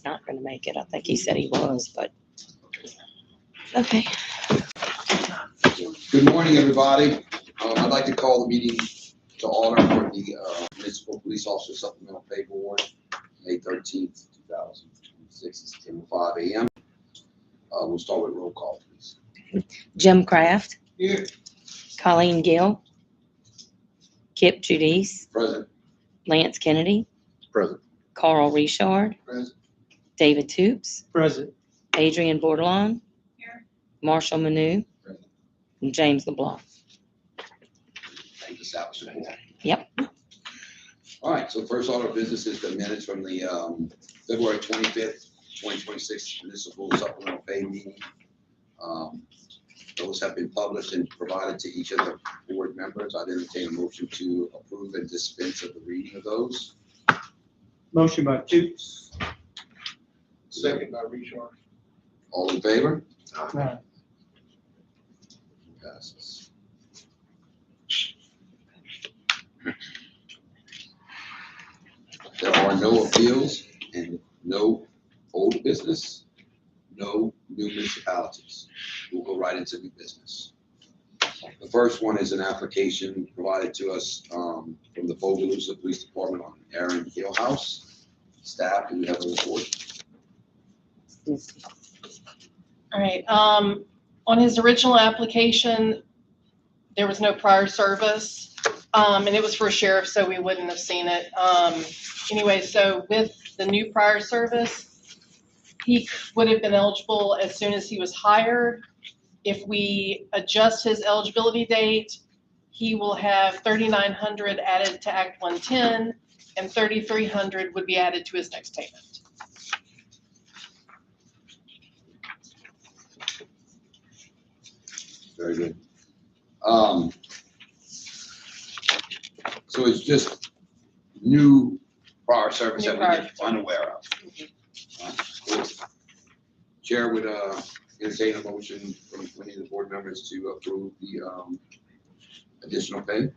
not going to make it. I think he said he was, but okay. Good morning, everybody. I'd like to call the meeting to order for the Municipal Police Officer Supplemental Pay Board, May 13th, 2026, at 10:05 a.m. We'll start with roll call, please. Jim Kraft, Here. Colleen Gill, Kip Judice, Present. Lance Kennedy, Present. Carl Richard, Present. David Toops, Present. Adrian Bordelon, Marshall Manu, Present. and James LeBlanc. Thank you, establishment board. Yep. All right, so first order of business is the minutes from the February 25th, 2026 Municipal Supplemental Pay meeting. Those have been published and provided to each of the board members. I'd entertain a motion to approve and dispense of the reading of those. Motion by Toots. Second by Richard. All in favor? Aye. Passes. There are no appeals and no old business, no new municipalities. We'll go right into new business. The first one is an application provided to us from the Bogalusa Police Department on Aaron Hill House. Staff, do we have a report? All right, on his original application, there was no prior service, and it was for a sheriff, so we wouldn't have seen it. Anyway, so with the new prior service, he would have been eligible as soon as he was hired. If we adjust his eligibility date, he will have 3,900 added to Act 110, and 3,300 would be added to his next payment. Very good. So it's just new prior service New that prior we're unaware of. Cool. Chair would entertain a motion from any of the board members to approve the additional pay.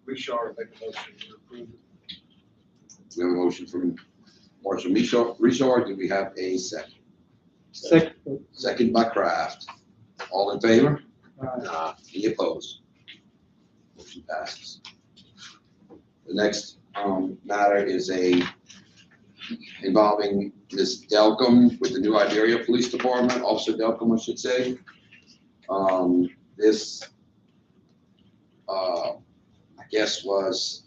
Richard, make a motion to approve. We have a motion from Marshall Richard. Do we have a second? Second. Second by Kraft. All in favor? Aye. Any opposed? Motion passes. The next matter is involving Ms. Delcom with the New Iberia Police Department, Officer Delcom, I should say. This, I guess, was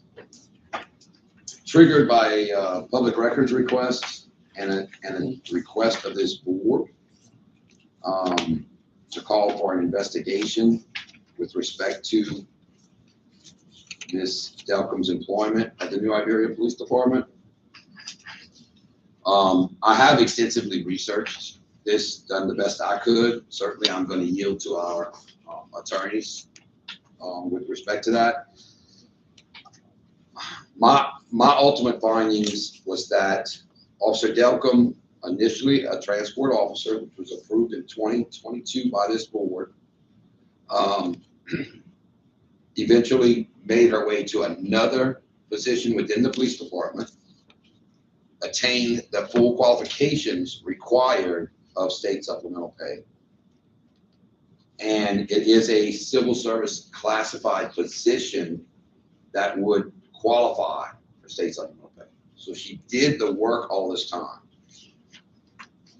triggered by a public records request and a request of this board to call for an investigation with respect to Ms. Delcom's employment at the New Iberia Police Department. I have extensively researched this, done the best I could. Certainly, I'm going to yield to our attorneys with respect to that. My ultimate findings was that Officer Delcom, initially a transport officer, which was approved in 2022 by this board, eventually made her way to another position within the police department, attained the full qualifications required of state supplemental pay. And it is a civil service classified position that would qualify for state supplemental pay. So she did the work all this time.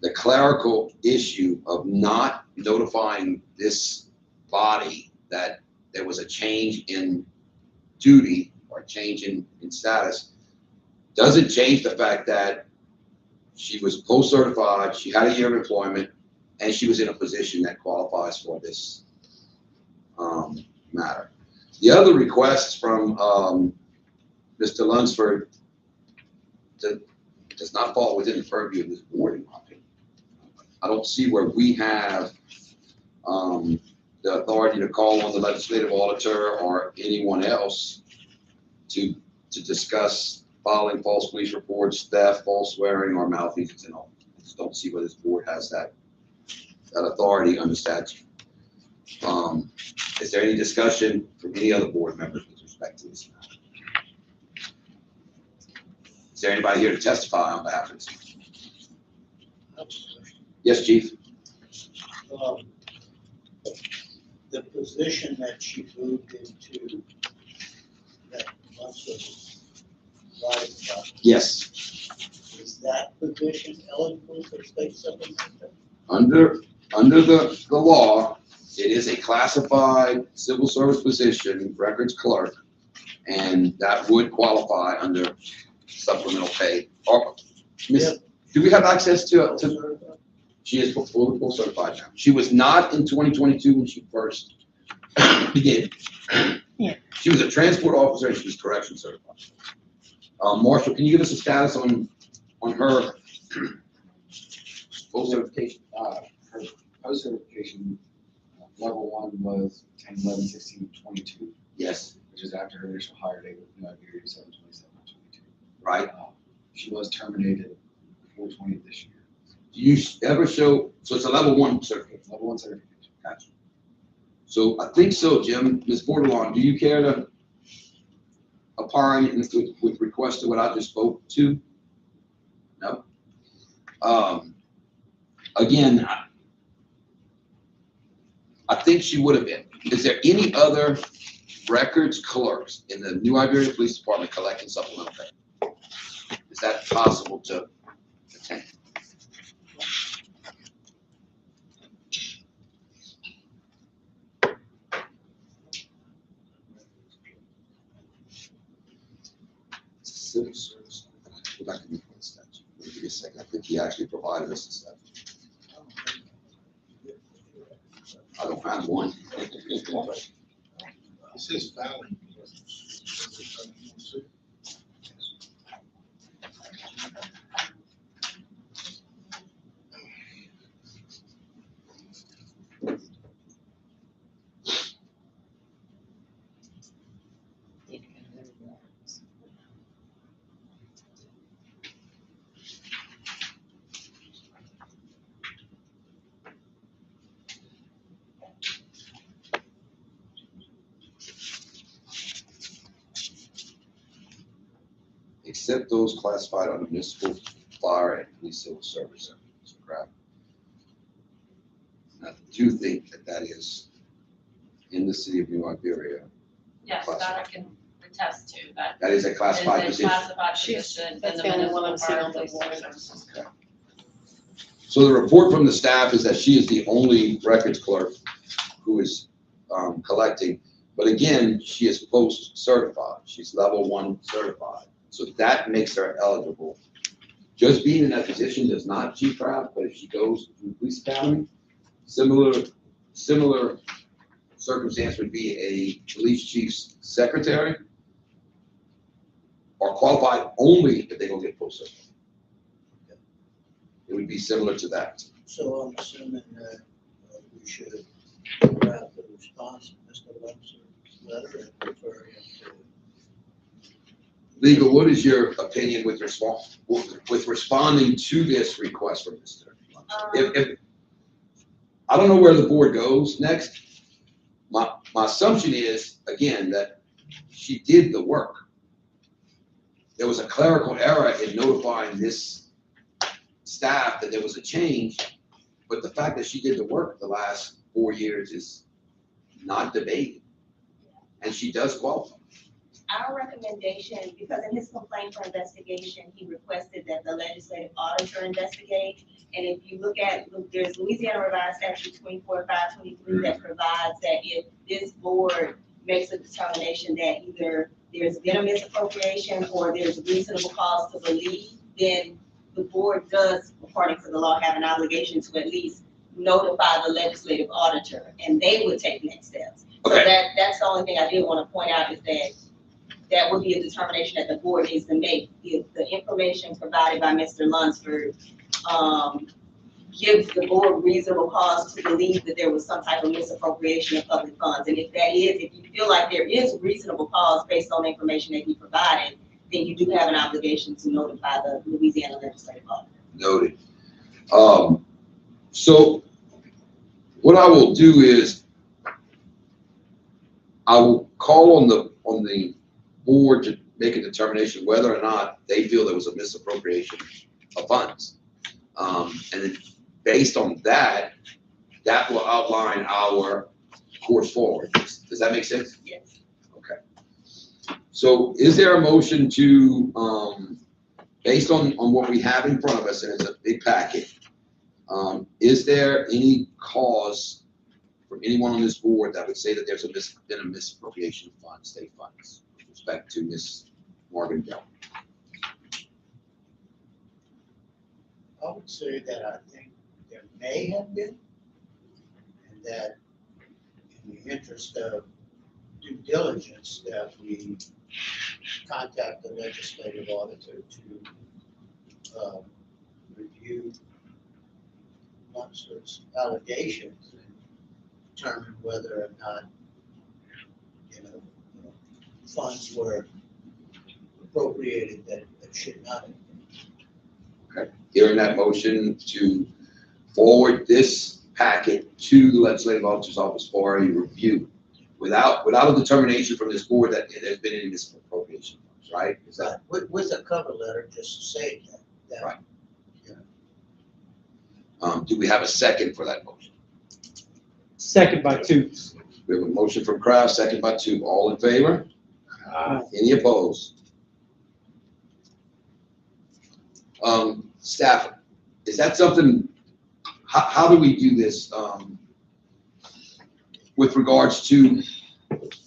The clerical issue of not notifying this body that there was a change in duty or change in status doesn't change the fact that she was post-certified, she had a year of employment, and she was in a position that qualifies for this matter. The other requests from Mr. Lunsford does not fall within the purview of this board, in my opinion. I don't see where we have the authority to call on the legislative auditor or anyone else to discuss filing false police reports, theft, false swearing, or malfeasance and all. I just don't see where this board has that authority under statute. Is there any discussion from any other board members with respect to this matter? Is there anybody here to testify on behalf of this? Yes, Chief? The position that she moved into, that once was right about, Yes. is that position eligible for state supplemental? Under the law, it is a classified civil service position, records clerk, and that would qualify under supplemental pay. Or, Miss, do we have access to, she is full certified now. She was not in 2022 when she first began. Yeah. She was a transport officer and she was correction certified. Marshall, can you give us a status on her full certification? Her post certification, level 1 was 10/11/16/22, Yes, which is after her initial hire date with New Iberia 7/27/22. right. She was terminated 4/20 this year. Do you ever show, so it's a level 1 certificate? Level 1 certification. Gotcha. So I think so, Jim. Ms. Bordelon, do you care to opine with request to what I just spoke to? No? Again, I think she would have been. Is there any other records clerks in the New Iberia Police Department collecting supplemental pay? Is that possible to attain? Civil service. Go back to the statute. Give me a second. I think he actually provided us a statute. I don't have one. It says filing. Except those classified under municipal, fire, and police civil service. So, crap. I do think that is in the city of New Iberia. Yes, that I can attest to, that That is a classified is a position. classified She's- position in that's the the only one municipal I'm seeing fire on the police board. services. Okay. So the report from the staff is that she is the only records clerk who is collecting. But again, she is post certified. She's level 1 certified. So that makes her eligible. Just being in that position does not achieve craft, but if she goes to the police academy, similar circumstance would be a police chief's secretary, or qualified only if they don't get post certified. It would be similar to that. So I'm assuming that we should draft the response to Mr. Lunsford's letter and refer him to. Legal, what is your opinion with responding to this request from Mr. If I don't know where the board goes next. My assumption is, again, that she did the work. There was a clerical error in notifying this staff that there was a change, but the fact that she did the work the last 4 years is not debated. And she does qualify. Our recommendation, because in his complaint for investigation, he requested that the legislative auditor investigate. And if you look at, there's Louisiana Revised Statute 24.523 that provides that if this board makes a determination that either there's been a misappropriation or there's reasonable cause to believe, then the board does, according to the law, have an obligation to at least notify the legislative auditor, and they would take next steps. So Okay. that's the only thing I did want to point out, is that would be a determination that the board needs to make. If the information provided by Mr. Lunsford gives the board reasonable cause to believe that there was some type of misappropriation of public funds. And if that is, if you feel like there is reasonable cause based on the information that he provided, then you do have an obligation to notify the Louisiana legislative auditor. Noted. So what I will do is I will call on the board make a determination whether or not they feel there was a misappropriation of funds. And then based on that, that will outline our course forward. Does that make sense? Yes. Okay. So is there a motion to, based on what we have in front of us, and it's a big packet, is there any cause from anyone on this board that would say that there's been a misappropriation of funds, state funds, with respect to Ms. Morgan Bell? I would say that I think there may have been, and that in the interest of due diligence, that we contact the legislative auditor to review Lunsford's allegations and determine whether or not, funds were appropriated that should not have been. Okay. Hearing that motion to forward this packet to the legislative auditor's office for a review without a determination from this board that there's been any misappropriation funds, right? Is that With a cover letter, just to say that. right? Do we have a second for that motion? Second by Toots. We have a motion from Kraft, second by Tube. All in favor? Any opposed? Staff, is that something, how do we do this, with regards to,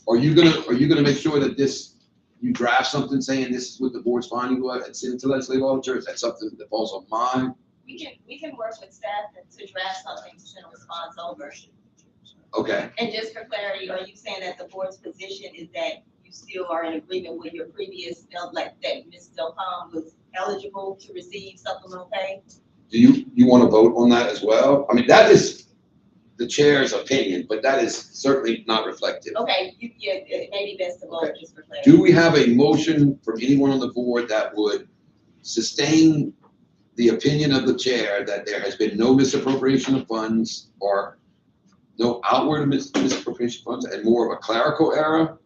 are you gonna make sure that you draft something saying this is what the board's finding was and send it to legislative auditor? Is that something that falls on mine? We can work with staff to draft something to send a response over. Okay, And just for clarity, are you saying that the board's position is that you still are in agreement with your previous, like that Ms. Delcom was eligible to receive supplemental pay? do you want to vote on that as well? I mean, that is the chair's opinion, but that is certainly not reflective. Okay, it may be best to vote Okay. just for clarity. Do we have a motion from anyone on the board that would sustain the opinion of the chair that there has been no misappropriation of funds or no outward misappropriation of funds and more of a clerical error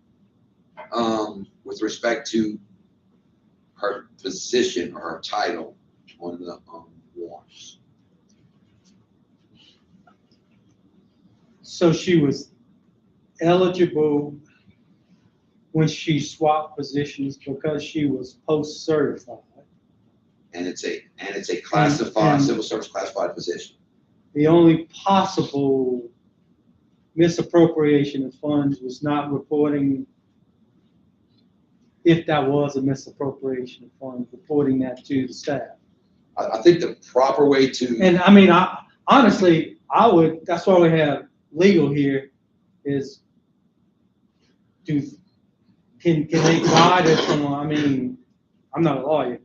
with respect to her position or her title on the warrants? So she was eligible when she swapped positions because she was post-certified. And it's a classified, And- civil service classified position. The only possible misappropriation of funds was not reporting, if that was a misappropriation of funds, reporting that to the staff. I think the proper way to, And I mean, honestly, that's why we have legal here, is can they guide us from, I mean, I'm not a lawyer.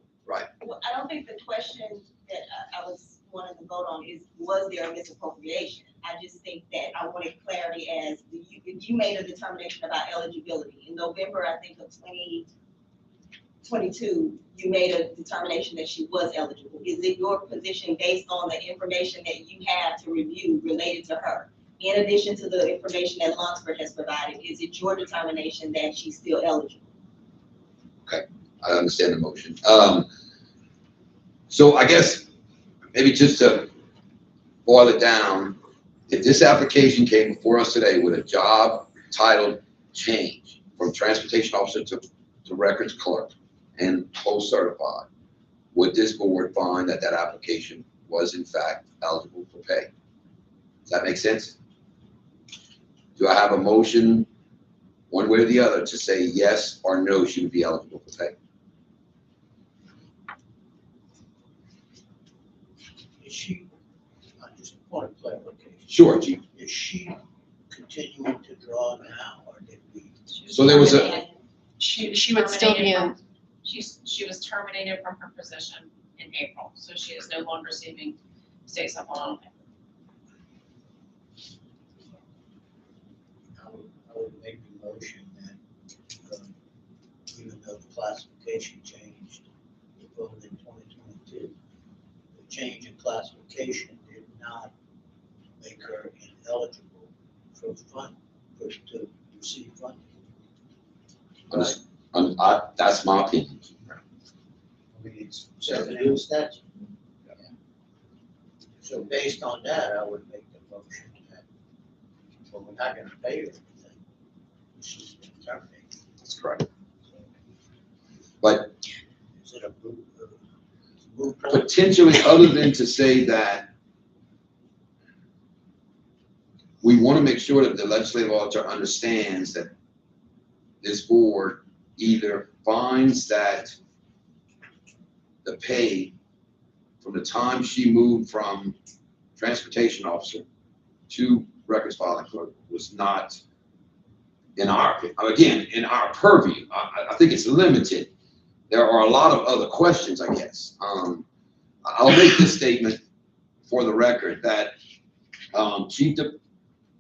Well, I don't think the question that I was wanting to vote on is, was there a misappropriation? I just think that I wanted clarity as, if you made a determination about eligibility in November, I think of 2022, you made a determination that she was eligible. Is it your position based on the information that you have to review related to her? In addition to the information that Lunsford has provided, is it your determination that she's still eligible? I understand the motion. So I guess maybe just to boil it down, if this application came before us today with a job title change from transportation officer to records clerk and post-certified, would this board find that application was in fact eligible for pay? Does that make sense? Do I have a motion, one way or the other, to say yes or no, she would be eligible for pay? Is she, just a point of clarification, Sure, Chief. is she continuing to draw now, or did we? So there was She would still be in, She was terminated from her position in April, so she is no longer receiving state supplemental pay. I would make the motion that, even though the classification changed, we voted in 2022, the change in classification did not make her ineligible for to receive funding. That's my opinion. I mean, it's says it in the statute. So based on that, I would make the motion that, well, we're not gonna pay her anything. She's been terminated. That's correct. But Is it a moot point? potentially, other than to say that we want to make sure that the legislative auditor understands that this board either finds that the pay from the time she moved from transportation officer to records filing clerk was not in our, again, in our purview. I think it's limited. There are a lot of other questions, I guess. I'll make this statement for the record that Chief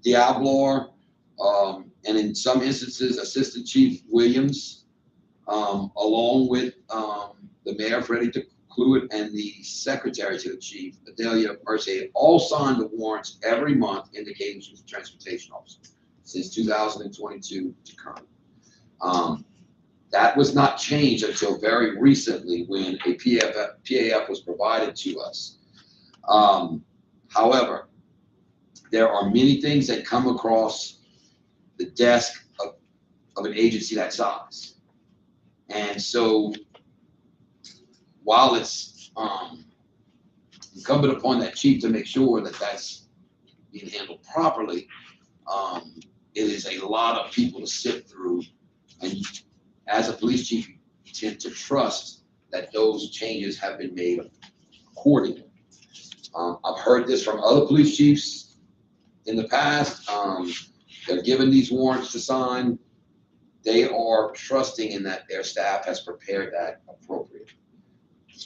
Diablo, and in some instances, Assistant Chief Williams, along with the mayor, Freddie DeCluet, and the secretary to the chief, Adelia Mercier, all signed the warrants every month indicating she was a transportation officer since 2022 to current. That was not changed until very recently when a PAF was provided to us. However, there are many things that come across the desk of an agency that size. And so while it's incumbent upon that chief to make sure that that's being handled properly, it is a lot of people to sift through. And as a police chief, you tend to trust that those changes have been made accordingly. I've heard this from other police chiefs in the past. They're given these warrants to sign. They are trusting in that their staff has prepared that appropriately.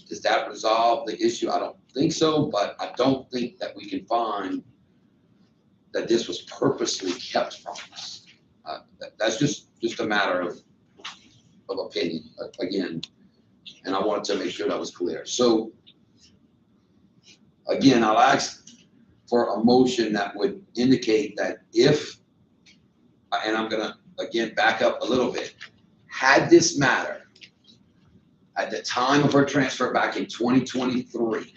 Does that resolve the issue? I don't think so, but I don't think that we can find that this was purposely kept from us. That's just a matter of opinion, again, and I wanted to make sure that was clear. So again, I'll ask for a motion that would indicate that if, and I'm gonna again back up a little bit, had this matter at the time of her transfer back in 2023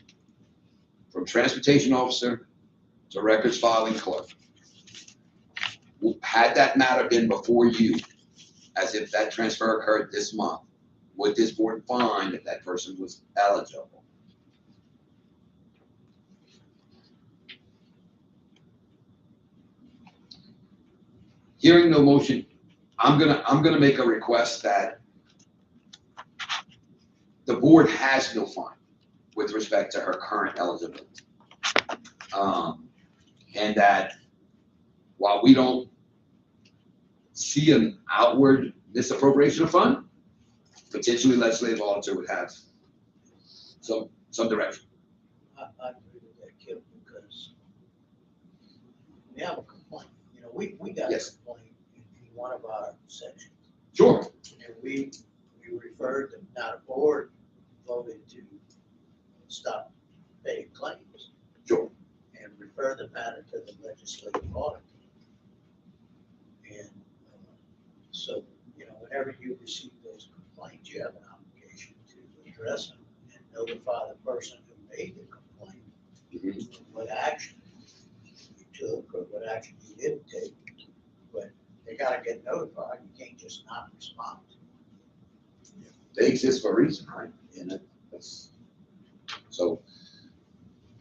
from transportation officer to records filing clerk, had that matter been before you, as if that transfer occurred this month, would this board find that that person was eligible? Hearing no motion, I'm gonna make a request that the board has no fine with respect to her current eligibility. And that while we don't see an outward misappropriation of fund, potentially legislative auditor would have some direction. I agree with that, Kip, because we have a complaint. You know, we got a Yes. complaint in one of our sections. Sure. And we referred them, now the board voted to stop paying claims. Sure. And refer the matter to the legislative auditor. And so, you know, whenever you receive those complaints, you have an obligation to address them and notify the person who made the complaint what action you took or what action you didn't take. But they gotta get notified. You can't just not respond. They exist for a reason, right? And that's, so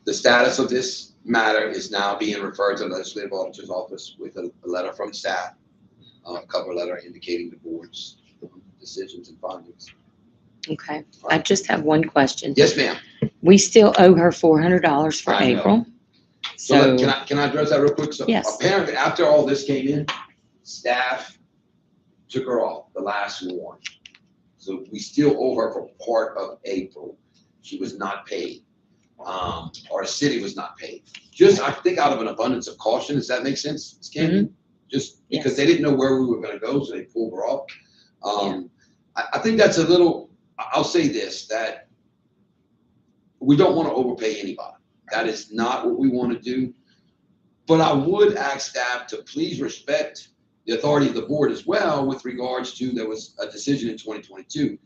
the status of this matter is now being referred to the legislative auditor's office with a letter from staff, a cover letter indicating the board's decisions and findings. Okay, I just have one question. Yes, ma'am. We still owe her $400 for I know. April. So So, can I address that real quick? So Yes. apparently after all this came in, staff took her off the last warrant. So we still owe her for part of April. She was not paid, or the city was not paid. Just, I think out of an abundance of caution, does that make sense, Ms. Candy? Just because Yes. they didn't know where we were gonna go, so they pulled her off. I think that's a little, I'll say this, that we don't wanna overpay anybody. That is not what we wanna do. But I would ask staff to please respect the authority of the board as well with regards to, there was a decision in 2022.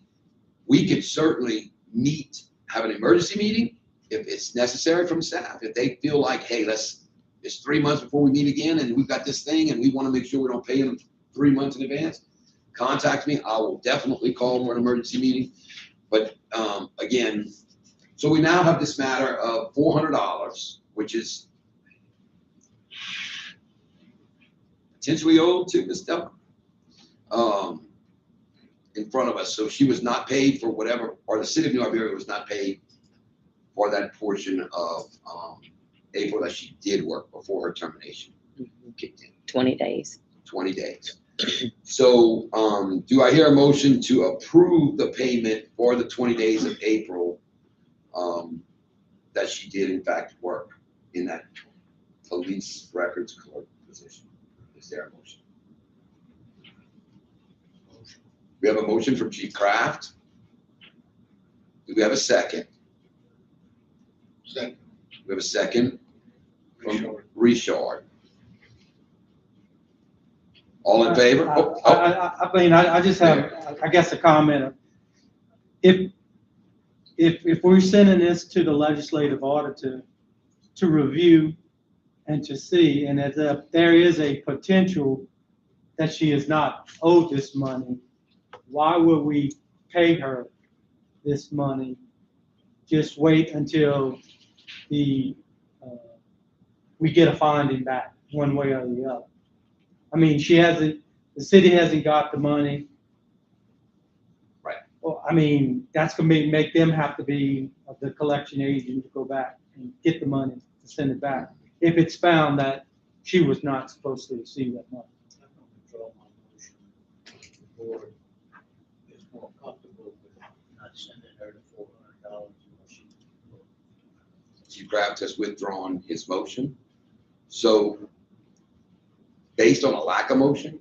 We could certainly meet, have an emergency meeting if it's necessary from staff. If they feel like, hey, it's 3 months before we meet again and we've got this thing and we want to make sure we don't pay them 3 months in advance, contact me. I will definitely call for an emergency meeting. But again, so we now have this matter of $400, which is potentially owed to Ms. Delmer, in front of us. So she was not paid for whatever, or the city of New Iberia was not paid for that portion of April that she did work before her termination kicked in. 20 days. 20 days. So do I hear a motion to approve the payment for the 20 days of April that she did in fact work in that police records clerk position? Is there a motion? We have a motion from Chief Kraft. Do we have a second? Second. We have a second from Richard. All in favor? I mean, I just have, I guess, a comment. If we're sending this to the legislative auditor to review and to see, and if there is a potential that she is not owed this money, why would we pay her this money? Just wait until we get a finding back one way or the other. I mean, the city hasn't got the money. Right. Well, I mean, that's gonna make them have to be the collection agent to go back and get the money to send it back. If it's found that she was not supposed to receive that money. I'm gonna withdraw my motion. The board is more comfortable with not sending her the $400 unless she. Chief Kraft has withdrawn his motion. So based on a lack of motion,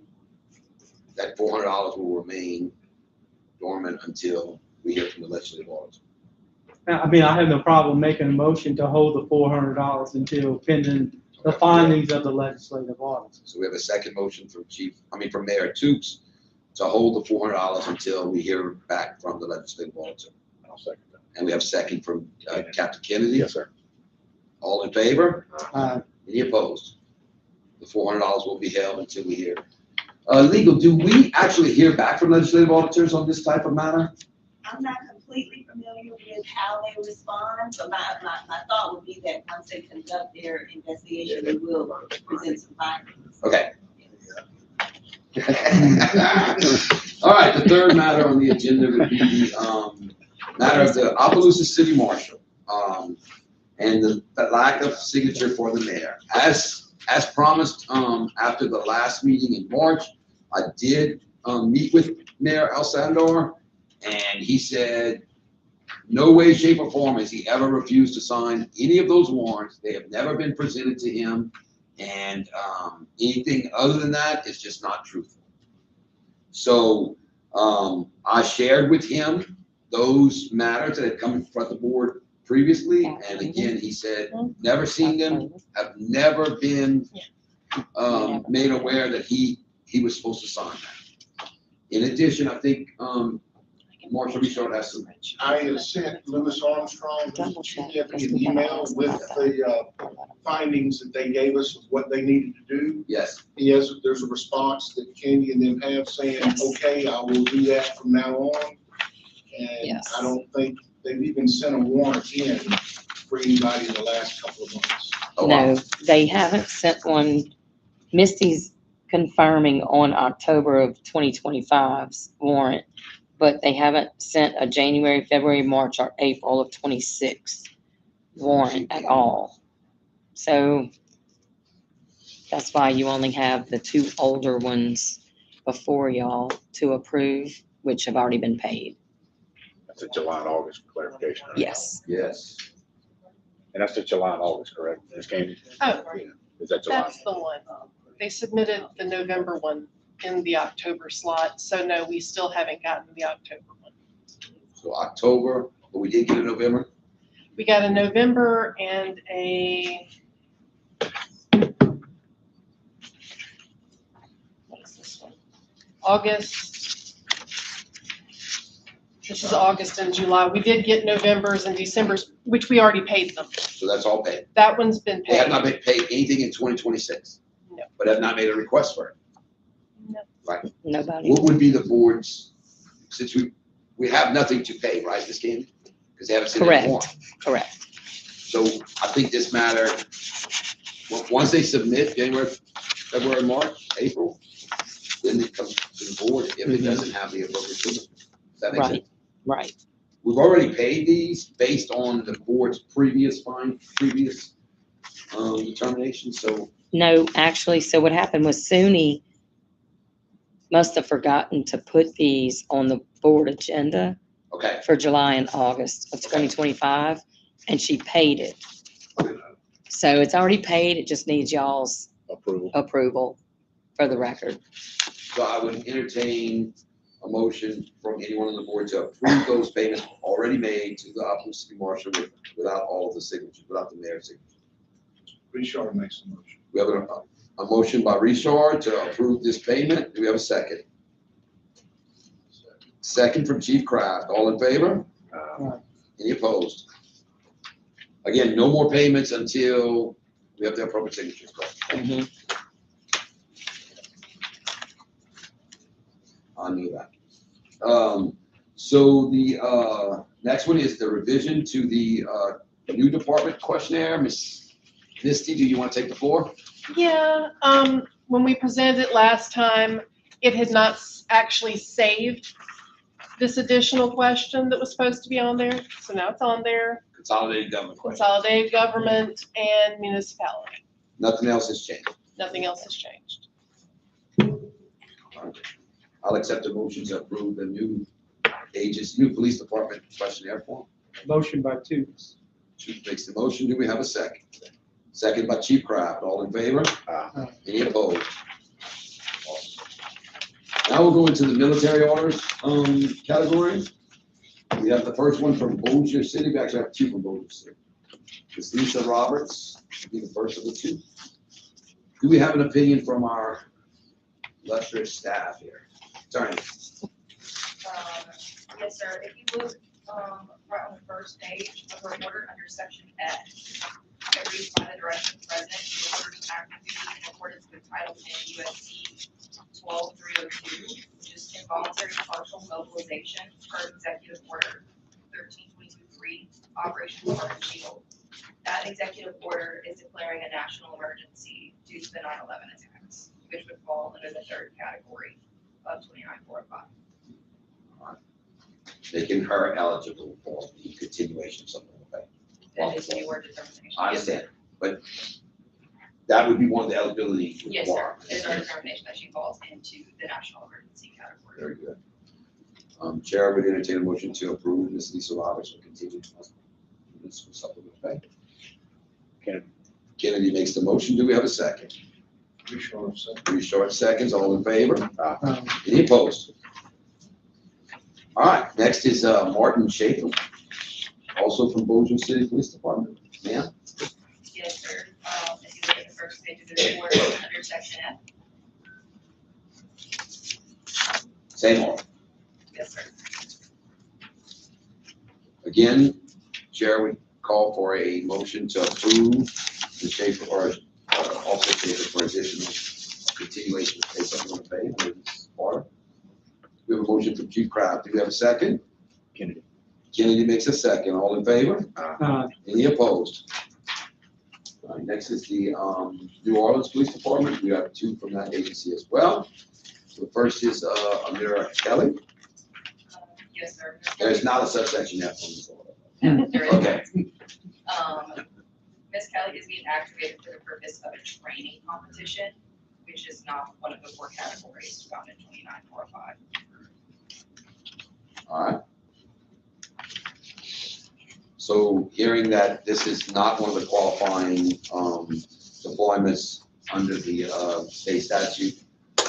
that $400 will remain dormant until we hear from the legislative auditor. Now, I mean, I have no problem making a motion to hold the $400 until pending the findings of the legislative auditor. So we have a second motion from from Mayor Tukes to hold the $400 until we hear back from the legislative auditor. I'll second that. And we have a second from Captain Kennedy. Yes, sir. All in favor? Uh, Any opposed? The $400 will be held until we hear. Legal, do we actually hear back from legislative auditors on this type of matter? I'm not completely familiar with how they respond, but my thought would be that once they conduct their investigation, they will present some findings. Okay. All right, the third matter on the agenda would be the matter of the Opelousas City Marshal and the lack of signature for the mayor. As promised, after the last meeting in March, I did meet with Mayor El Sandor, and he said, no way, shape, or form has he ever refused to sign any of those warrants. They have never been presented to him, and anything other than that is just not truthful. So I shared with him those matters that had come in front of the board previously, and again, he said, never seen them, have never been made aware that he was supposed to sign that. In addition, I think Marshall Richard has some. I have sent Louis Armstrong, who's the chief deputy, an email with the findings that they gave us of what they needed to do. Yes. There's a response that Candy and them have saying, okay, I will do that from now on. And Yes. I don't think they've even sent a warrant in for anybody in the last couple of months. Oh, wow. No, they haven't sent one. Misty's confirming on October of 2025's warrant, but they haven't sent a January, February, March, or April of 26 warrant at all. So that's why you only have the two older ones before y'all to approve, which have already been paid. That's a July and August clarification. Right? Yes. Yes. And that's the July and August, correct? Ms. Candy? Oh, Is that July? that's the one. They submitted the November one in the October slot, so no, we still haven't gotten the October one. So October, but we did get a November. We got a November and a, let's August. This is August and July. We did get November's and December's, which we already paid them. So that's all paid. That one's been They have paid. not been paid anything in 2026. No. But have not made a request for it. No. Right. Nobody. What would be the board's, since we have nothing to pay, right, Ms. Candy? Because they haven't sent any more. Correct. So I think this matter, once they submit January, February, March, April, then it comes to the board if it doesn't have the appropriate signature. Does that make sense? Right, right. We've already paid these based on the board's previous determination, so No, actually, so what happened was SUNY must have forgotten to put these on the board agenda okay. for July and August of 2025, and she paid it. So it's already paid, it just needs y'all's approval for the record. So I would entertain a motion from anyone on the board to approve those payments already made to the Office of City Marshal without all of the signatures, without the mayor's signature. Richard makes the motion. We have a motion by Richard to approve this payment. Do we have a second? Second from Chief Kraft. All in favor? Any opposed? Again, no more payments until we have the appropriate signatures. Mhm. I knew that. So the next one is the revision to the new department questionnaire. Miss Misty, do you want to take the floor? Yeah, when we presented it last time, it had not actually saved this additional question that was supposed to be on there. So now it's on there. Consolidated government question. Consolidated government and municipality. Nothing else has changed. Nothing else has changed. I'll accept a motion to approve the new police department questionnaire form. Motion by Toots. Chief makes the motion. Do we have a second? Second by Chief Kraft. All in favor? Any opposed? Awesome. Now we'll go into the military orders category. We have the first one from Bossier City. We actually have two from Bossier City. Ms. Lisa Roberts will be the first of the two. Do we have an opinion from our illustrious staff here? Attorney. Yes, sir. If you look, right on the first page of her order under section F, it reads by the direction of the president, the order to act in accordance with Title 10 USC 12302, which is involuntary partial mobilization per executive order 13223, Operation Warren Shield. That executive order is declaring a national emergency due to the 9/11 attacks, which would fall under the third category of 2945. Making her eligible for the continuation of something like that. That is a word determination. I understand, but that would be one of the eligibility Yes, sir. requirements. It's our determination that she falls into the national emergency category. Very good. Chair would entertain a motion to approve Ms. Lisa Roberts for continued municipal supplemental pay. Kennedy makes the motion. Do we have a second? Richard second. 3 short seconds. All in favor? Any opposed? All right, next is Martin Schaefer, also from Bossier City Police Department. Ma'am? Yes, sir. If you look at the first page of the report under section F. Same order. Yes, sir. Again, Chair would call for a motion to approve the Schaefer, or also Schaefer for additional continuation of pay supplemental pay under this order. We have a motion from Chief Kraft. Do we have a second? Kennedy. Kennedy makes a second. All in favor? Any opposed? All right, next is the New Orleans Police Department. We have two from that agency as well. So the first is Amira Kelly. Yes, sir. There's not a subsection F on this order. There is. Okay. Ms. Kelly is being activated for the purpose of a training competition, which is not one of the 4 categories found in 2945. All right. So hearing that this is not one of the qualifying deployments under the state statute,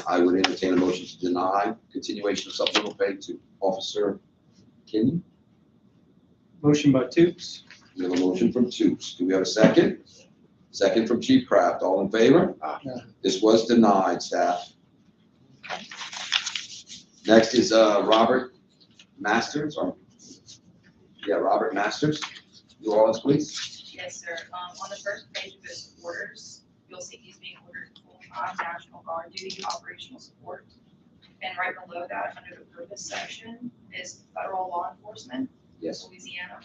I would entertain a motion to deny continuation of supplemental pay to Officer Kinney. Motion by Toots. We have a motion from Toots. Do we have a second? Second from Chief Kraft. All in favor? This was denied, staff. Next is, Robert Masters, Robert Masters. New Orleans, please. Yes, sir. On the first page of his orders, you'll see he's being ordered full-time National Guard duty operational support. And right below that, under the purpose section, is federal law enforcement, Yes. Louisiana.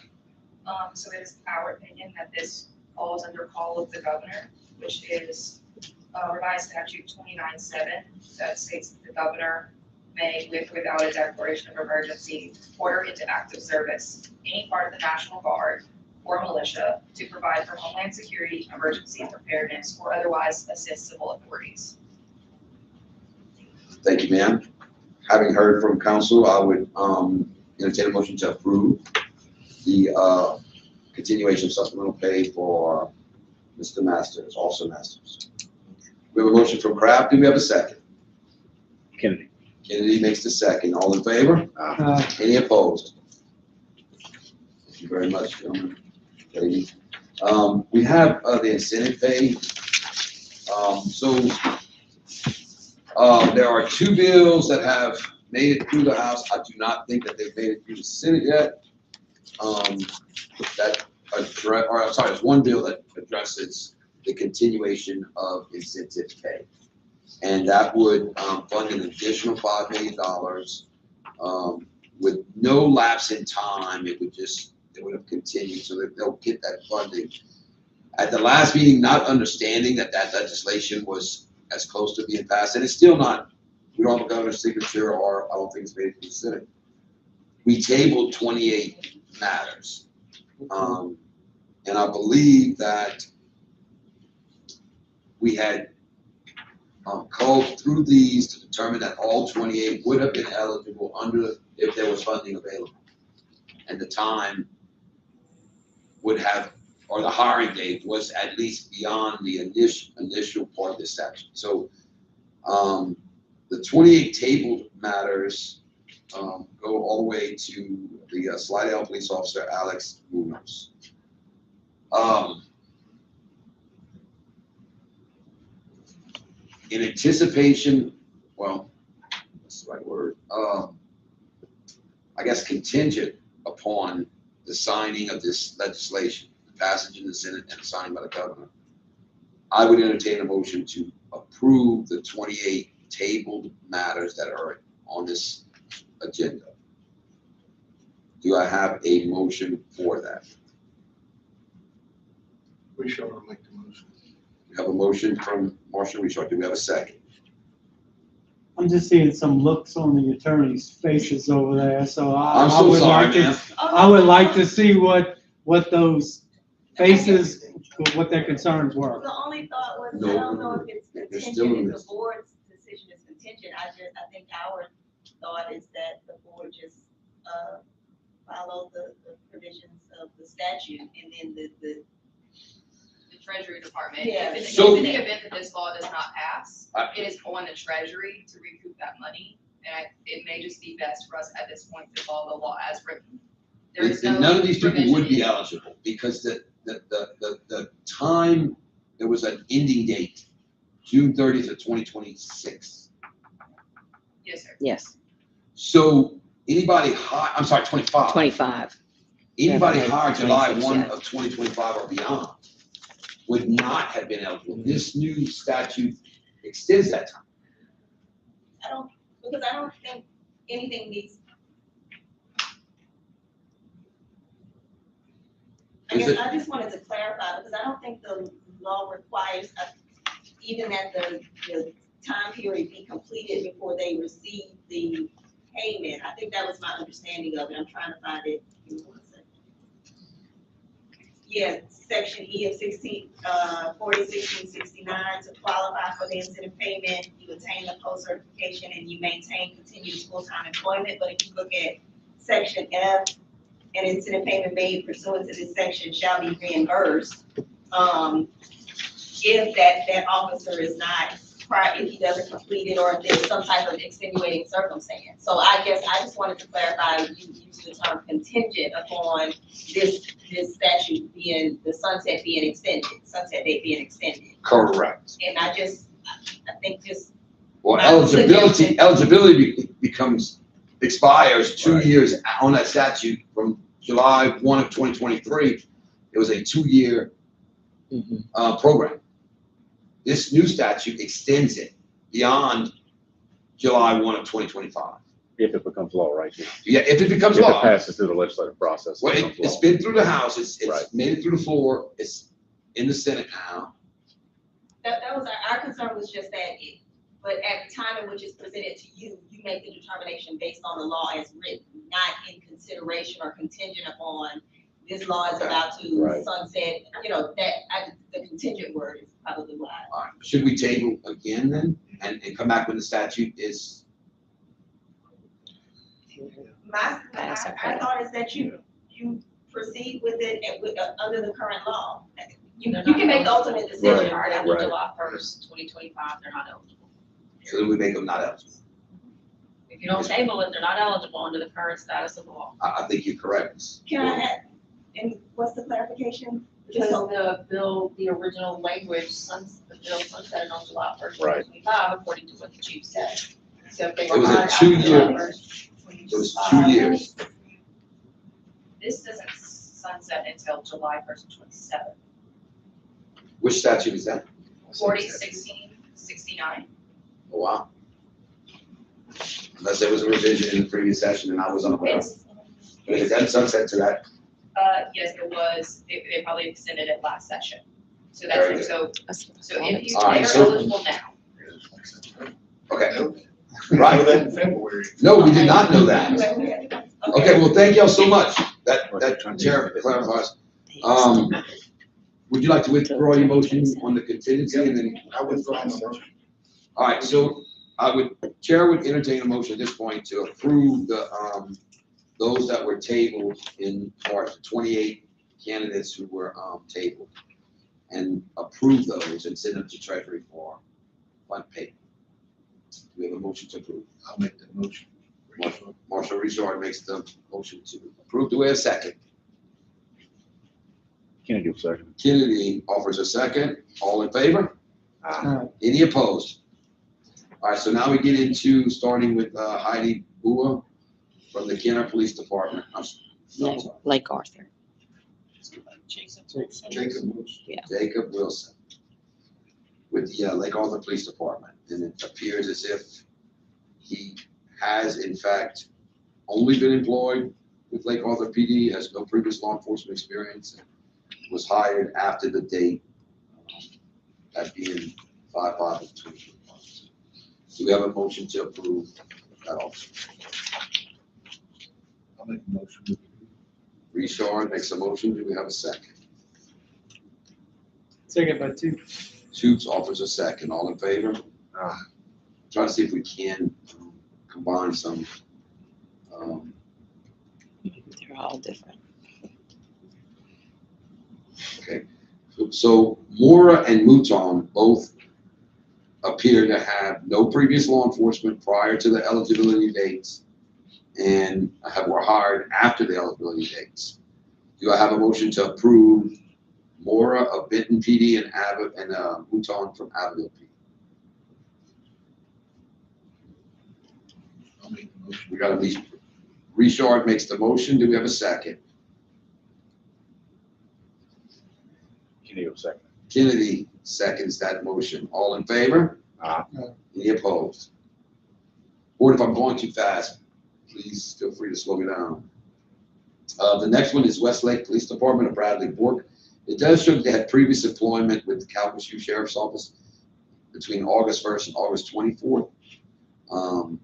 So it is our opinion that this falls under call of the governor, which is revised statute 29.7 that states that the governor may, with or without a declaration of emergency, order into active service any part of the National Guard or militia to provide for homeland security, emergency preparedness, or otherwise assist civil authorities. Thank you, ma'am. Having heard from council, I would entertain a motion to approve the continuation of supplemental pay for Mr. Masters, also Masters. We have a motion from Kraft. Do we have a second? Kennedy. Kennedy makes the second. All in favor? Any opposed? Thank you very much, gentlemen. Ladies. We have the incentive pay. There are two bills that have made it through the House. I do not think that they've made it through the Senate yet. There's one bill that addresses the continuation of incentive pay. And that would fund an additional $5 million with no lapse in time. It would have continued so that they'll get that funding. At the last meeting, not understanding that legislation was as close to being passed, and it's still not, we don't have a governor's signature, or I don't think it's made it to the Senate. We tabled 28 matters. And I believe that we had called through these to determine that all 28 would have been eligible if there was funding available. And the time would have, or the hiring date was at least beyond the initial part of the statute. So the 28 tabled matters go all the way to the Slidell police officer, Alex Munoz. In anticipation, well, that's the right word, I guess contingent upon the signing of this legislation, the passage in the Senate and the signing by the governor, I would entertain a motion to approve the 28 tabled matters that are on this agenda. Do I have a motion for that? We shall make the motion. We have a motion from Marshall Richard. Do we have a second? I'm just seeing some looks on the attorney's faces over there, so I'm I so would sorry, like to, man. I would like to see what those faces, what their concerns were. The only thought was, No, I don't know if it's they're still in contingent, if this. the board's decision is contingent. I think our thought is that the board just, follow the provisions of the statute, and then the Treasury Department. Yeah. If So- in the event that this law does not pass, it is on the Treasury to recoup that money. And it may just be best for us at this point to follow the law as written. There is And no none of these people would be provision. eligible because the time, there was an ending date, June 30th of 2026. Yes, sir. Yes, So anybody I'm sorry, 25. 25. Anybody Yeah, hired July 26, 1 yeah. of 2025 or beyond would not have been eligible. This new statute extends that time. because I don't think anything needs. I just wanted to clarify, because I don't think the law requires, even that the time period be completed before they receive the payment. I think that was my understanding of it. I'm trying to find it. Give me one second. Yeah, section E of 1669, to qualify for the incentive payment, you attain the post certification and you maintain continuous full-time employment. But if you look at section F, an incentive payment made pursuant to this section shall be reimbursed. If that officer is not, if he doesn't complete it, or if there's some type of extenuating circumstance. So I guess I just wanted to clarify, you used the term contingent upon this statute being, the sunset date being extended. Correct. And I think just. Well, eligibility becomes expires 2 Right. years on that statute from July 1 of 2023. It was a 2-year program. This new statute extends it beyond July 1 of 2025. If it becomes law, right? Yeah, if it becomes If it law. passes through the legislative process. Well, becomes it's law. been through the House, it's Right. made it through the floor, it's in the Senate now. That was our concern was just that, but at the time in which it's presented to you, you make the determination based on the law as written, not in consideration or contingent upon this law is about to Right. sunset, the contingent word is probably why. All right, should we table again then, and come back when the statute is? I thought is that you proceed with it under the current law. You can make the ultimate decision. Right. After Right. July 1st, 2025, they're not eligible. So then we make them not eligible. If you don't table it, they're not eligible under the current status of the law. I think you're correct. Can I add, and what's the clarification? Because the bill, the original language, the bill sunsetted on July 1st, Right. 2025, according to what the chief said. So if they It were was a hired after 2-year July 1st, It was 2 years. This doesn't sunset until July 1st, 27. Which statute is that? 401669. Oh, wow. Unless there was a revision in the previous session and I was unaware. It's, But is that sunset to that? yes, it was, they probably extended it last session. So Very that's, so if you, All right, they're so- eligible now. Okay, We Right. know that in February. no, we did not know that. Okay, well, thank y'all so much. That Chair clarifies. Would you like to withdraw your motion on the contingency and then? I withdraw my motion. All right, so Chair would entertain a motion at this point to approve those that were tabled in March, the 28 candidates who were tabled, and approve those and send them to Treasury for fund payment. Do we have a motion to approve? I'll make the motion. Marshall Richard makes the motion to approve. Do we have a second? Kennedy will second. Kennedy offers a second. All in favor? Any opposed? All right, so now we get into starting with Heidi Bua from the Kenner Police Department. No, I'm sorry. Lake Arthur. Jacob Wilson with the Lake Arthur Police Department. And it appears as if he has in fact only been employed with Lake Arthur PD, has no previous law enforcement experience, and was hired after the date, that being 5/5 of 2025. Do we have a motion to approve that also? I'll make the motion. Richard makes a motion. Do we have a second? Second by two. Toots offers a second. All in favor? Try to see if we can combine some. They're all different. Okay, so Mora and Mouton both appear to have no previous law enforcement prior to the eligibility dates and were hired after the eligibility dates. Do I have a motion to approve Mora of Benton PD and Mouton from Abbeville PD? I'll make the motion. We got at least, Richard makes the motion. Do we have a second? Kennedy will second. Kennedy seconds that motion. All in favor? Any opposed? Board, if I'm going too fast, please feel free to slow me down. The next one is Westlake Police Department of Bradley Bork. It does show that they had previous employment with the Calcasieu Sheriff's Office between August 1st and August 24th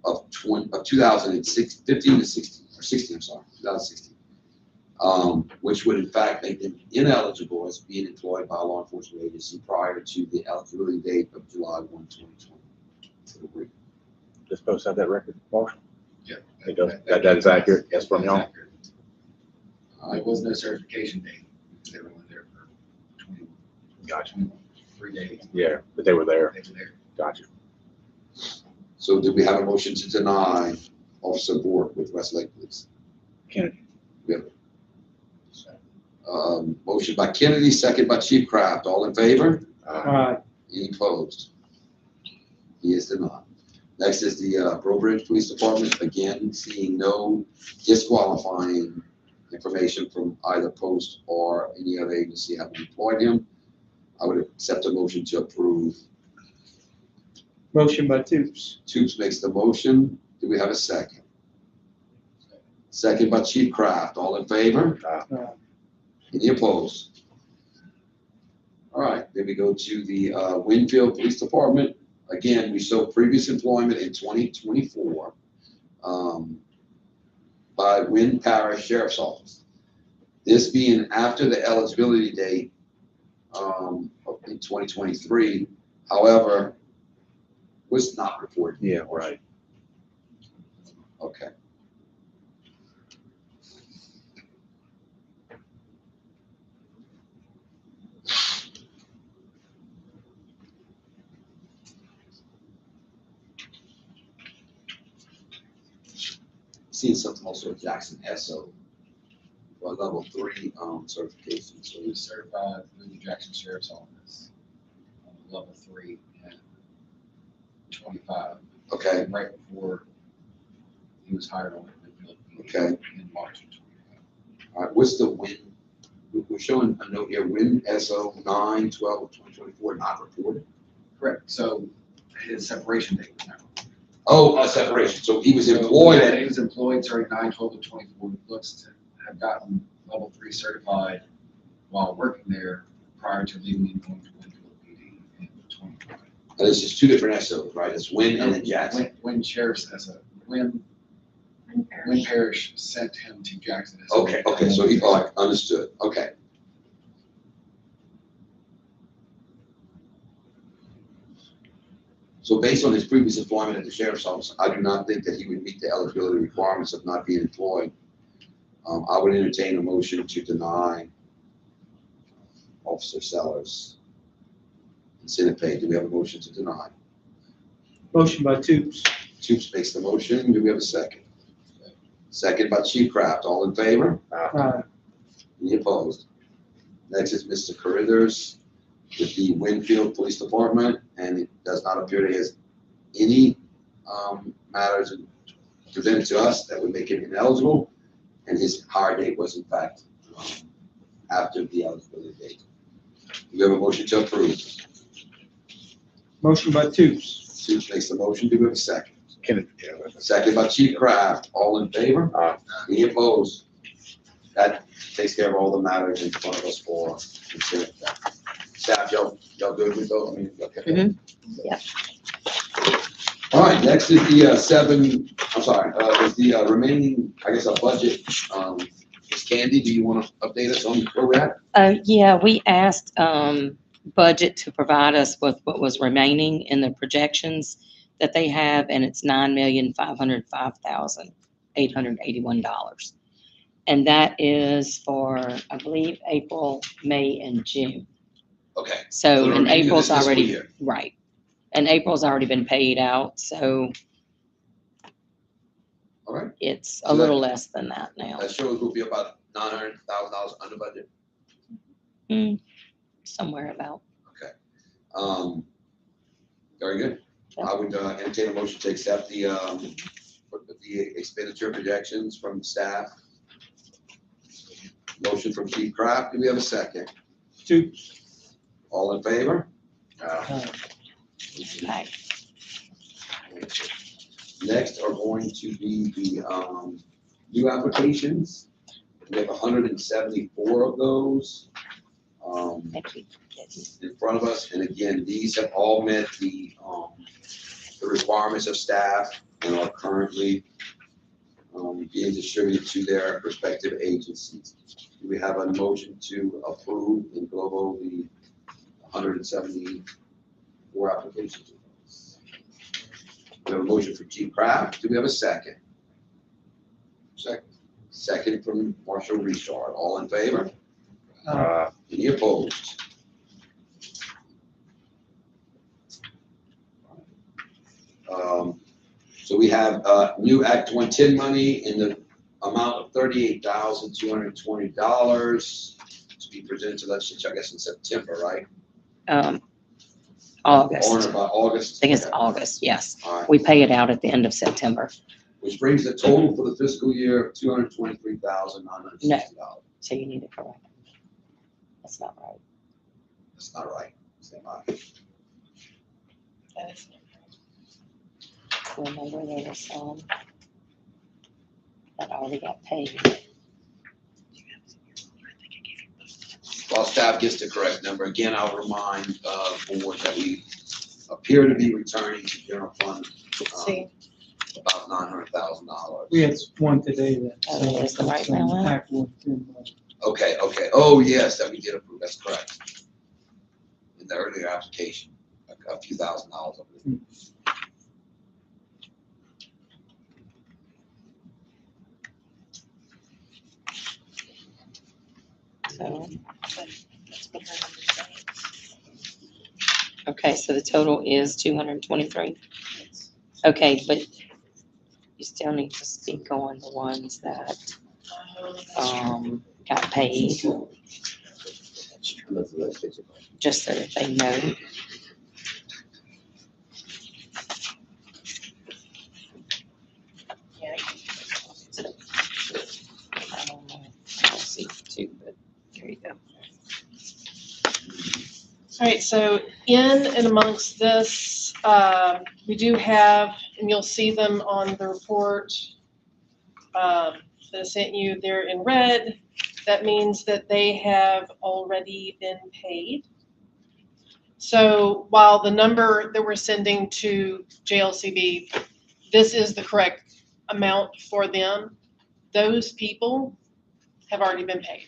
of 2015 to 16, or 16, I'm sorry, 2016. Which would in fact make them ineligible as being employed by a law enforcement agency prior to the eligibility date of July 1, 2020. This post have that record, Marshall? Yeah. It does. That is accurate. Yes, from y'all. It was no certification date. They were there for 23 days. Yeah, but they were there. They were there. Gotcha. So do we have a motion to deny Officer Bork with Westlake Police? Kennedy. Motion by Kennedy, second by Chief Kraft. All in favor? All right. Any opposed? He is denied. Next is the Breaux Bridge Police Department. Again, seeing no disqualifying information from either Post or any other agency having employed him. I would accept a motion to approve. Motion by Toots. Toots makes the motion. Do we have a second? Second by Chief Kraft. All in favor? Any opposed? All right, then we go to the Winfield Police Department. Again, we show previous employment in 2024 by Wynn Parish Sheriff's Office. This being after the eligibility date in 2023, however, was not reported. Yeah, right. Okay. Seeing something also at Jackson SO, for level 3 certification. So he was certified through the Jackson Sheriff's Office, level 3 and 25. Okay, Right before he was hired on it. Okay. In March of 25. all right, what's the win? We're showing a note here, win SO 9/12 of 2024 not reported. Correct, so his separation date was now. Oh, a separation, so he was So, employed yeah, at, he was employed starting 9/12 of 24, looks to have gotten level 3 certified while working there prior to leaving and going to Winfield PD in 25. and this is 2 different SOs, right? It's Win and then Jackson. When Sheriff's as a, when Parish sent him to Jackson. as a- Okay, so he, all right, understood, okay. So based on his previous employment at the sheriff's office, I do not think that he would meet the eligibility requirements of not being employed. I would entertain a motion to deny Officer Sellers incentive pay. Do we have a motion to deny? Motion by Toots. Toots makes the motion. Do we have a second? Second by Chief Kraft. All in favor? Any opposed? Next is Mr. Carruthers with the Winfield Police Department, and it does not appear he has any matters presented to us that would make him ineligible, and his hire date was in fact after the eligibility date. Do we have a motion to approve? Motion by Toots. Toots makes the motion. Do we have a second? Yeah, Second by Chief Kraft. All in favor? Any opposed? That takes care of all the matters in front of us for consideration. Staff, y'all good with those? I mean, okay. Mhm. Yeah. All right, next is the is the remaining, I guess, a budget. Ms. Candy, do you want to update us on where we're at? Yeah, we asked, budget to provide us with what was remaining in the projections that they have, and it's $9,505,881. And that is for, I believe, April, May, and June. Okay. So, the and remaining of April's this fiscal already, year. right. And April's already been paid out, so All right, it's So a little that- less than that now. that shows we'll be about $900,000 under budget. Somewhere about. Very good. I would entertain a motion to accept the expenditure projections from staff. Motion from Chief Kraft. Do we have a second? Toots. All in favor? Right. Next are going to be the new applications. We have 174 of those Thank you. in front of us. And again, these have all met the requirements of staff and are currently being distributed to their respective agencies. Do we have a motion to approve in global the 174 applications? We have a motion for Chief Kraft. Do we have a second? Second. Second from Marshall Richard. All in favor? Any opposed? So we have new Act 110 money in the amount of $38,220 to be presented to legislature, I guess, in September, right? August. Or by August? I think it's Okay. August, yes. All right, We pay it out at the end of September. which brings the total for the fiscal year of $223,960. So you need to correct. That's not right. That's not right. Stand by. That is- Remember there was some that already got paid. While staff gets the correct number, again, I'll remind, board that we appear to be returning to general fund, Let's see, about $900,000. We had one today that. Oh, that is the right amount? Act was in, Okay, oh, yes, that we did approve, that's correct. In the earlier application, a few $1,000s, I believe. So, that's what her number's saying. okay, so the total is 223. Okay, but you still need to speak on the ones that, Oh, that's true. got paid, just so that they know. Yeah. I don't know. I'll see too, but there you go. All right, so in and amongst this, we do have, and you'll see them on the report that I sent you, they're in red. That means that they have already been paid. So while the number that we're sending to JLCB, this is the correct amount for them, those people have already been paid.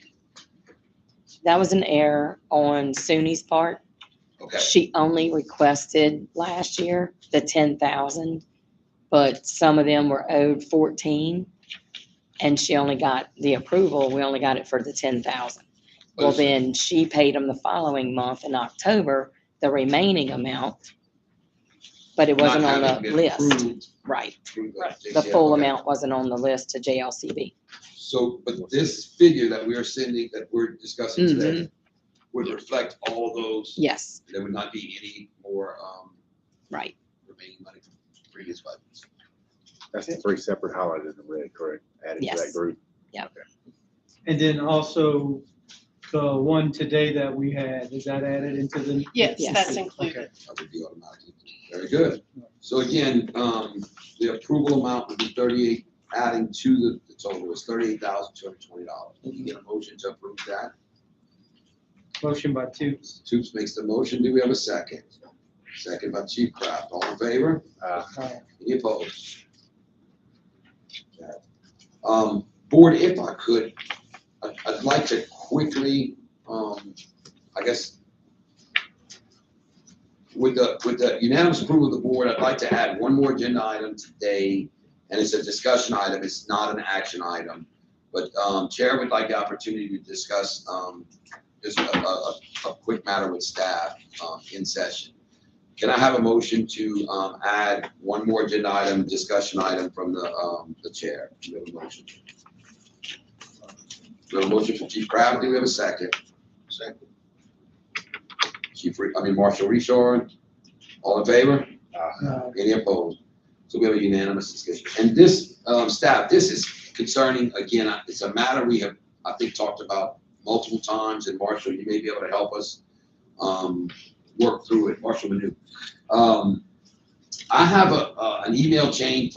That was an error on Suni's part. Okay, She only requested last year the 10,000, but some of them were owed 14, and she only got the approval. We only got it for the 10,000. Well, Understood. then she paid them the following month in October, the remaining amount, but it wasn't not on having the been list. approved Right. through Right. The JCF, full okay. amount wasn't on the list to JLCB. So, but this figure that we are sending, that we're discussing today, would reflect all of those. Yes, There would not be any more, right. remaining money from previous budgets. That's the three separate highlighted in red, correct? Added to Yes. that group. and then also the one today that we had, is that added into the? Yes, Yes. that's included. That would be automatic. Very good. So again, the approval amount would be 38, adding to the total is $38,220. Can you get a motion to approve that? Motion by Toots. Toops makes the motion. Do we have a second? Second by Chief Craft. All in favor? Any opposed? Okay. Board, if I could, I'd like to quickly, I guess, with the unanimous approval of the board, I'd like to add one more agenda item today, and it's a discussion item. It's not an action item. But Chair would like the opportunity to discuss just a quick matter with staff in session. Can I have a motion to add one more agenda item, discussion item from the chair? Do we have a motion? We have a motion from Chief Craft. Do we have a second? Second. Marshall Richard. All in favor? Any opposed? So we have a unanimous discussion. And this, staff, this is concerning, again, it's a matter we have, I think, talked about multiple times, and Marshall, you may be able to help us work through it. Marshall Manu. I have an email chain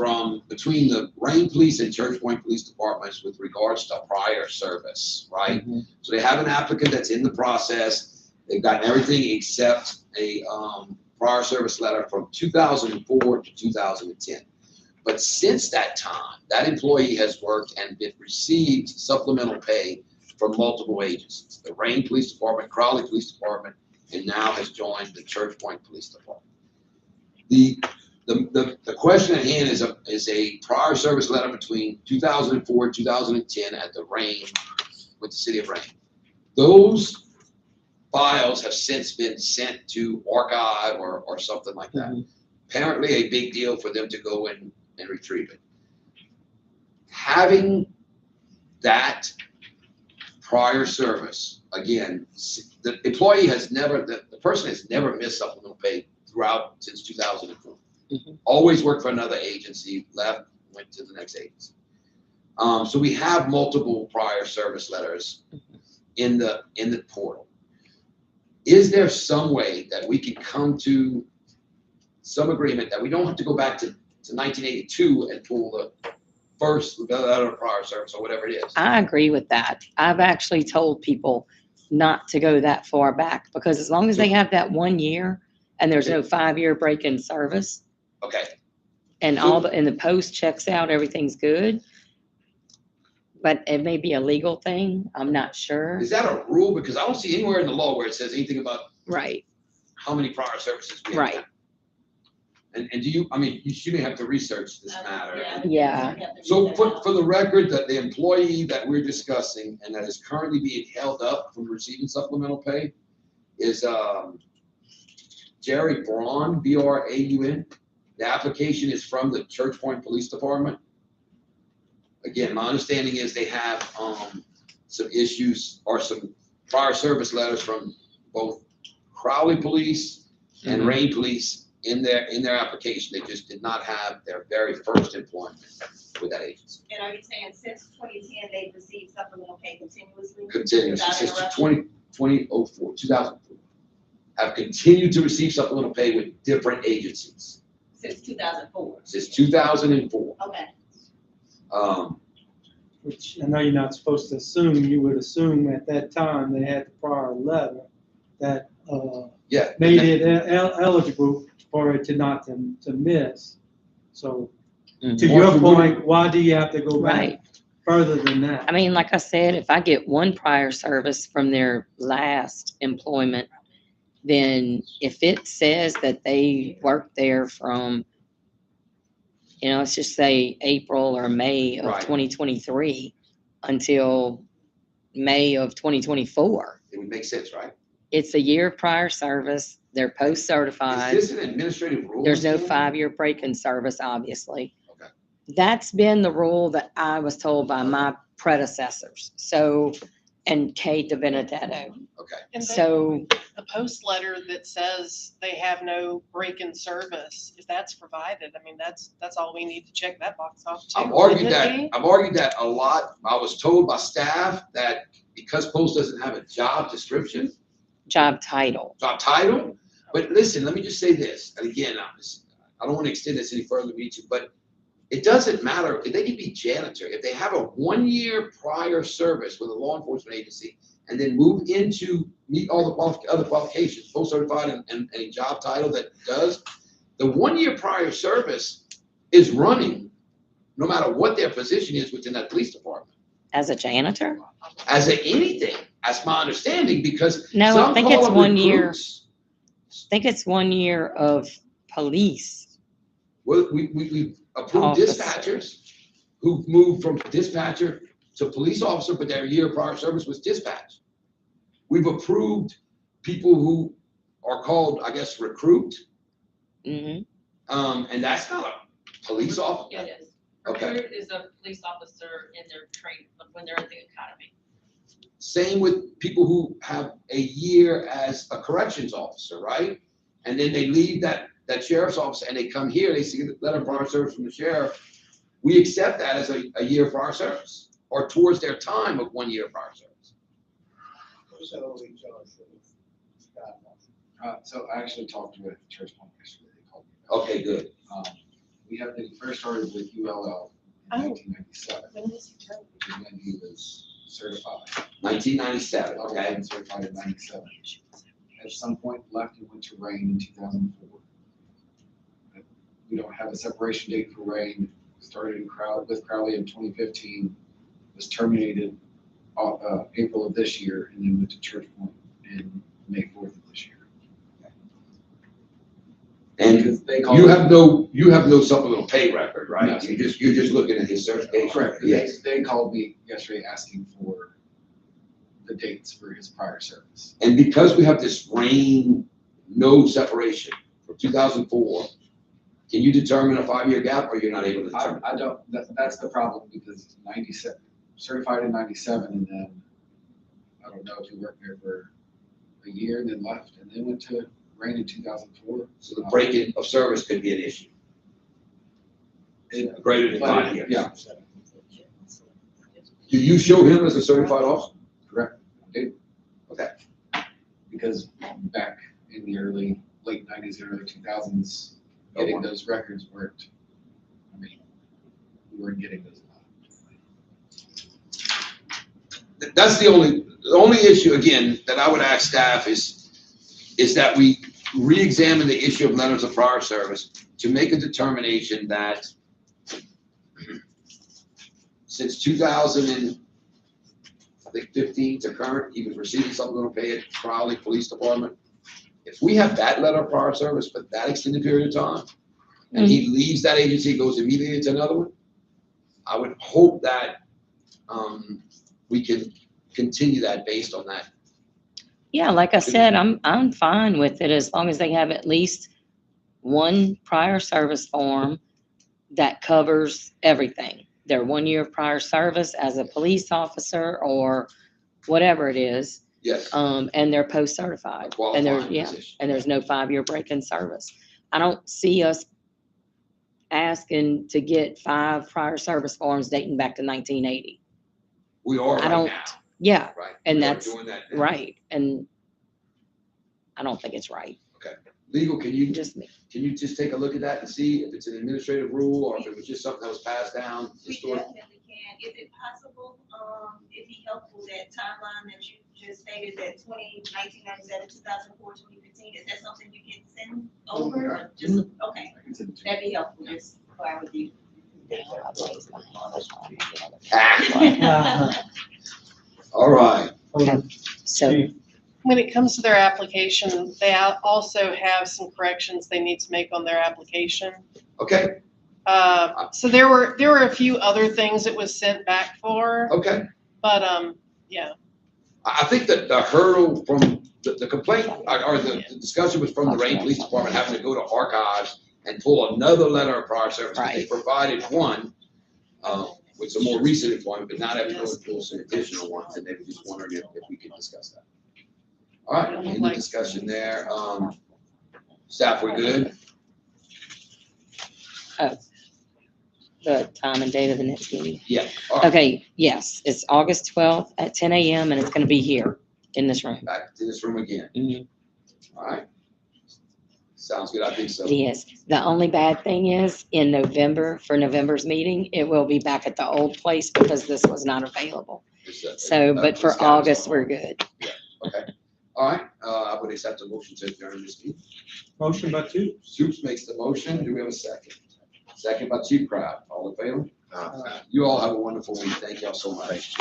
between the Rain Police and Church Point Police Departments with regards to prior service, right? So they have an applicant that's in the process. They've gotten everything except a prior service letter from 2004 to 2010. But since that time, that employee has worked and received supplemental pay from multiple agencies, the Rain Police Department, Crowley Police Department, and now has joined the Church Point Police Department. The question at hand is a prior service letter between 2004 and 2010 at the Rain with the city of Rain. Those files have since been sent to archive or something like that. Apparently a big deal for them to go in and retrieve it. Having that prior service, again, the employee has never, the person has never missed supplemental pay throughout since 2004. Mhm. Always worked for another agency, left, went to the next agency. So we have multiple prior service letters in the portal. Is there some way that we can come to some agreement that we don't have to go back to 1982 and pull the first letter of prior service or whatever it is? I agree with that. I've actually told people not to go that far back because as long as they have that 1 year and there's no 5-year break in service Okay, and and the post checks out, everything's good. But it may be a legal thing. I'm not sure. is that a rule? Because I don't see anywhere in the law where it says anything about Right, how many prior services we have. right. And do you, I mean, you may have to research this matter. Yeah. So for the record, that the employee that we're discussing and that is currently being held up from receiving supplemental pay is Jerry Braun, Braun. The application is from the Church Point Police Department. Again, my understanding is they have some issues or some prior service letters from both Crowley Police and Rain Police in their application. They just did not have their very first employment with that agency. And are you saying since 2010, they've received supplemental pay continuously? Continuously Without since interruption? 2004, have continued to receive supplemental pay with different agencies Since 2004? since 2004. Okay. Which I know you're not supposed to assume, you would assume at that time they had the prior letter that Yeah. made it eligible for it to miss. So to your point, why do you have to go back Right. further than that? I mean, like I said, if I get one prior service from their last employment, then if it says that they worked there from, let's just say April or May of Right. 2023 until May of 2024, It would make sense, right? it's a year of prior service. They're post certified. Is this an administrative rule? There's no Sam? 5-year break in service, obviously. Okay. That's been the rule that I was told by my predecessors. So, and Kate DiBenedetto. Okay. And So, the post letter that says they have no break in service, if that's provided, I mean, that's all we need to check that box off too. I've argued wouldn't it that, be? I've argued that a lot. I was told by staff that because Post doesn't have a job description, job title. job title, but listen, let me just say this, and again, I don't want to extend this any further than we need to, but it doesn't matter, if they can be janitor, if they have a 1-year prior service with a law enforcement agency, and then move into, meet all the other qualifications, Post certified and a job title that does, the 1-year prior service is running, no matter what their position is within that police department. As a janitor? As a anything, that's my understanding, because No, I some think call it's them 1 year. recruits. I think it's 1 year of police. Well, we approved Officer. dispatchers who moved from dispatcher to police officer, but their year prior service was dispatch. We've approved people who are called, I guess, recruit, Hmm. and that's not a police officer. It is. Okay. Recruit is a police officer in their training, when they're at the academy. Same with people who have a year as a corrections officer, right? And then they leave that sheriff's office and they come here, they see the letter of prior service from the sheriff. We accept that as a year prior service, or towards their time of 1 year prior service. So we charge for So I actually talked with Church Point yesterday. They called me. Okay, good. We first started with ULL in 1997, When was he terminated? which is when he was certified. 1997, okay? Certified in 97. At some point left and went to Rain in 2004. We don't have a separation date for Rain. Started with Crowley in 2015, was terminated April of this year, and then went to Church Point in May 4th of this year. And Because they call you it- have no supplemental pay record, right? No. You're just looking at his certification. Correct. Yes. They called me yesterday asking for the dates for his prior service. And because we have this Rain no separation from 2004, can you determine a 5-year gap, or you're not able to determine? I don't, that's the problem, because 97, certified in 97, and then, I don't know if you worked there for a year and then left, and then went to Rain in 2004. So the break-in of service could be an issue. Greater than 5 years. Yeah, Do you show him as a certified officer? correct. Okay. Because back in the late 90s, early 2000s, getting those records weren't, I mean, we weren't getting those. That's the only issue, again, that I would ask staff is that we re-examine the issue of letters of prior service to make a determination that since 2015 to current, he was receiving supplemental pay at Crowley Police Department. If we have that letter of prior service for that extended period of time, and he leaves that agency, goes immediately to another one, I would hope that we can continue that based on that. Yeah, like I said, I'm fine with it as long as they have at least one prior service form that covers everything. Their 1 year of prior service as a police officer or whatever it is. Yes. And they're post certified. And there's, Qualifying position. and there's no 5 year break in service. I don't see us asking to get 5 prior service forms dating back to 1980. We are I right don't, now, yeah, right? and We are that's doing that now. right. And I don't think it's right. Legal, can you Just me. just take a look at that and see if it's an administrative rule or if it was just something that was passed down? We definitely can. Is it possible, it'd be helpful, that timeline that you just stated, that 1997, 2004, 2015, is that something you can send over or just, okay, that'd be helpful, just clarity. All right. So, When it comes to their application, they also have some corrections they need to make on their application. Okay, So there were a few other things it was sent back for, okay. but, yeah. I think that the hurdle from the complaint or the discussion was from the Rain Police Department having to go to archives and pull another letter of prior service. They Right. provided one with some more recent employment, but not having to pull some additional ones, and they were just wondering if we could discuss that. All right, any discussion there? Staff, we're good? the time and date of the next meeting. Yeah. All right, Okay, yes, it's August 12th at 10 a.m. and it's going to be here in this room. back to this room again. Mhm. All right. Sounds good, I think so. Yes, the only bad thing is in November, for November's meeting, it will be back at the old place because this was not available. So, but for August, we're good. Okay. All right, I would accept a motion to adjourn this meeting. Motion by two. Supes makes the motion. Do we have a second? Second by Chief Crowd. All in favor? Aye. You all have a wonderful week. Thank y'all so much.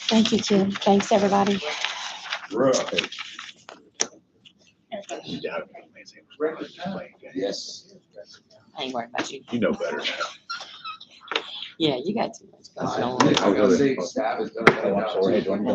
Thank you, Kim. Thanks, everybody. Yes. I ain't worried about you. You know better now. Yeah, you got too much going All on. right, I was gonna say, staff is gonna. Oh, I'm sorry.